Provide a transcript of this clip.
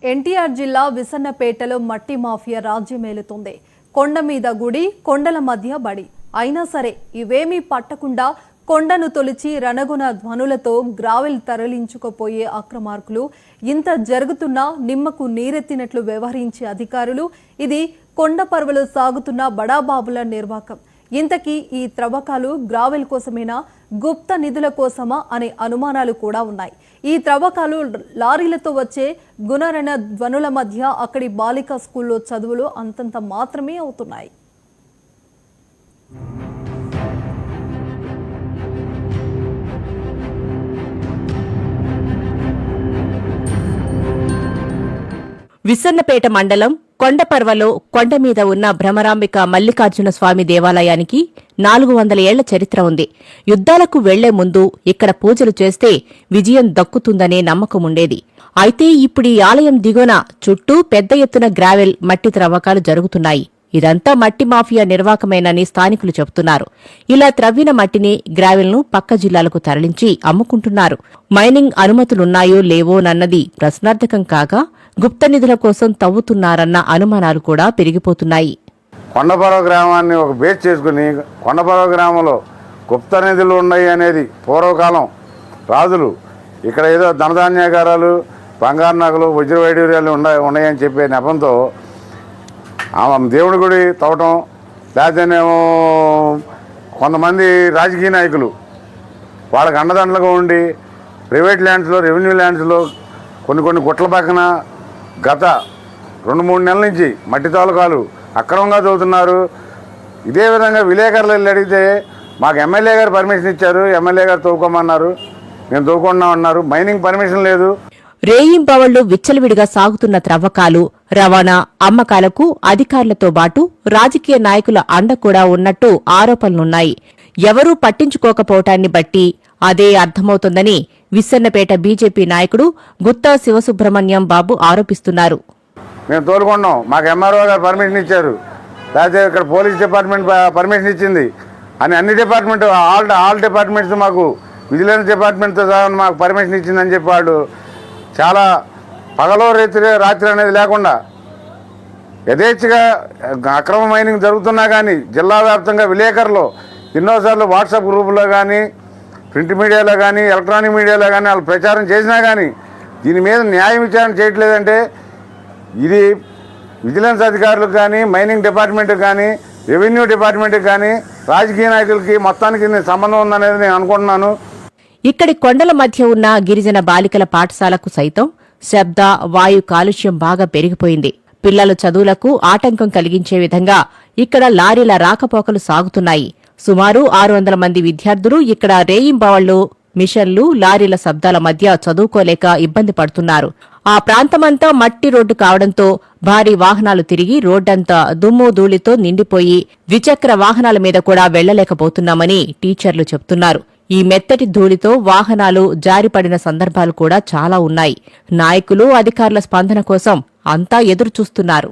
ఎన్టీఆర్ జిల్లా విసన్నపేటలో మట్టి మాఫియా రాజ్యమేలుతుంది. కొండ మీద గుడి, కొండల మధ్య బడి. అయినా సరే ఇవేమీ పట్టకుండా కొండను తొలిచి రణగుణ ధ్వనులతో గ్రావెల్ తరలించుకుపోయే అక్రమార్కులు. ఇంత జరుగుతున్నా నిమ్మకు నీరెత్తినట్లు వ్యవహరించే అధికారులు. ఇది కొండ పర్వలో సాగుతున్న బడాబాబుల నిర్వాకం. ఇంతకీ ఈ త్రవ్వకాలు గ్రావెల్ కోసమేనా, గుప్త నిధుల కోసమా అనే అనుమానాలు కూడా ఉన్నాయి. ఈ త్రవ్వకాలు లారీలతో వచ్చే గుణరణ ధ్వనుల మధ్య అక్కడి బాలికా స్కూల్లో చదువులు అంతంత మాత్రమే అవుతున్నాయి. విసన్నపేట మండలం కొండపర్వలో కొండ మీద ఉన్న భ్రమరాంబిక మల్లికార్జున స్వామి దేవాలయానికి 400 ఏళ్ల చరిత్ర ఉంది. యుద్ధాలకు వెళ్లే ముందు ఇక్కడ పూజలు చేస్తే విజయం దక్కుతుందనే నమ్మకముండేది. అయితే ఇప్పుడు ఈ ఆలయం దిగువన చుట్టూ పెద్ద ఎత్తున గ్రావెల్, మట్టి త్రవ్వకాలు జరుగుతున్నాయి. ఇదంతా మట్టి మాఫియా నిర్వాకమేనని స్థానికులు చెబుతున్నారు. ఇలా త్రవ్విన మట్టిని, గ్రావెల్ను పక్క జిల్లాలకు తరలించి అమ్ముకుంటున్నారు. మైనింగ్ అనుమతులున్నాయో లేవోనన్నది ప్రశ్నార్థకం కాగా గుప్త నిధుల కోసం తవ్వుతున్నారన్న అనుమానాలు కూడా పెరిగిపోతున్నాయి. కొండపర్వ గ్రామాన్ని ఒక బేస్ చేసుకుని కొండపర్వ గ్రామంలో గుప్త నిధులు ఉన్నాయి అనేది పూర్వకాలం రాజులు ఇక్కడ ఏదో ధనధాన్యాగారాలు, బంగారు నగలు, వజ్రవైడూర్యాలు ఉన్నాయని చెప్పే నెపంతో దేవుడి గుడి తవ్వటం, లేకపోతేనేమో కొంతమంది రాజకీయ నాయకులు వాళ్ళకి అండదండలుగా ఉండి ప్రైవేట్ ల్యాండ్స్లో, రెవెన్యూ ల్యాండ్స్లో కొన్ని గుట్ల పక్కన గత 2-3 నెలల నుంచి మట్టి తోలకాలు అక్రమంగా తవ్వుతున్నారు. ఇదే విధంగా విలేకరులు వెళ్ళి అడిగితే మాకు ఎమ్మెల్యే గారు పర్మిషన్ ఇచ్చారు, ఎమ్మెల్యే గారు తవ్వుకోమన్నారు, మేము తవ్వుకున్నామన్నారు. మైనింగ్ పర్మిషన్ లేదు. రేయింబవళ్లు విచ్చలవిడిగా సాగుతున్న త్రవ్వకాలు, రవాణా, అమ్మకాలకు అధికారులతో పాటు రాజకీయ నాయకుల అండ కూడా ఉన్నట్టు ఆరోపణలున్నాయి. ఎవరూ పట్టించుకోకపోవటాన్ని బట్టి అదే అర్థమవుతోందని విసన్నపేట బీజేపీ నాయకుడు గుత్తా శివసుబ్రహ్మణ్యం బాబు ఆరోపిస్తున్నారు. మేము తోలుకున్నాం, మాకు ఎంఆర్ఓ గారు పర్మిషన్ ఇచ్చారు, లేకపోతే ఇక్కడ పోలీస్ డిపార్ట్మెంట్ పర్మిషన్ ఇచ్చింది అని అన్ని డిపార్ట్మెంట్ ఆల్ డిపార్ట్మెంట్స్ మాకు విజిలెన్స్ డిపార్ట్మెంట్తో మాకు పర్మిషన్ ఇచ్చిందని చెప్పాడు. చాలా పగలో రాత్రి అనేది లేకుండా యథేచ్ఛగా అక్రమ మైనింగ్ జరుగుతున్నా కానీ జిల్లా వ్యాప్తంగా విలేకరులు ఎన్నోసార్లు వాట్సాప్ గ్రూపులో కానీ, ప్రింట్ మీడియాలో కానీ, ఎలక్ట్రానిక్ మీడియాలో కానీ వాళ్ళు ప్రచారం చేసినా కానీ దీని మీద న్యాయ విచారణ చేయట్లేదంటే ఇది విజిలెన్స్ అధికారులకు కానీ, మైనింగ్ డిపార్ట్మెంట్కి కానీ, రెవెన్యూ డిపార్ట్మెంట్కి కానీ, రాజకీయ నాయకులకి మొత్తానికి సంబంధం ఉందనేది నేను అనుకుంటున్నాను. ఇక్కడి కొండల మధ్య ఉన్న గిరిజన బాలికల పాఠశాలకు సైతం శబ్ద, వాయు కాలుష్యం బాగా పెరిగిపోయింది. పిల్లల చదువులకు ఆటంకం కలిగించే విధంగా ఇక్కడ లారీల రాకపోకలు సాగుతున్నాయి. సుమారు 600 మంది విద్యార్థులు ఇక్కడ రేయింబవళ్లు, మిషన్లు, లారీల శబ్దాల మధ్య చదువుకోలేక ఇబ్బంది పడుతున్నారు. ఆ ప్రాంతమంతా మట్టి రోడ్డు కావడంతో భారీ వాహనాలు తిరిగి రోడ్డంతా దుమ్ము ధూళితో నిండిపోయి ద్విచక్ర వాహనాల మీద కూడా వెళ్లలేకపోతున్నామని టీచర్లు చెబుతున్నారు. ఈ మెత్తటి ధూళితో వాహనాలు జారిపడిన సందర్భాలు కూడా చాలా ఉన్నాయి. నాయకులు, అధికారుల స్పందన కోసం అంతా ఎదురుచూస్తున్నారు.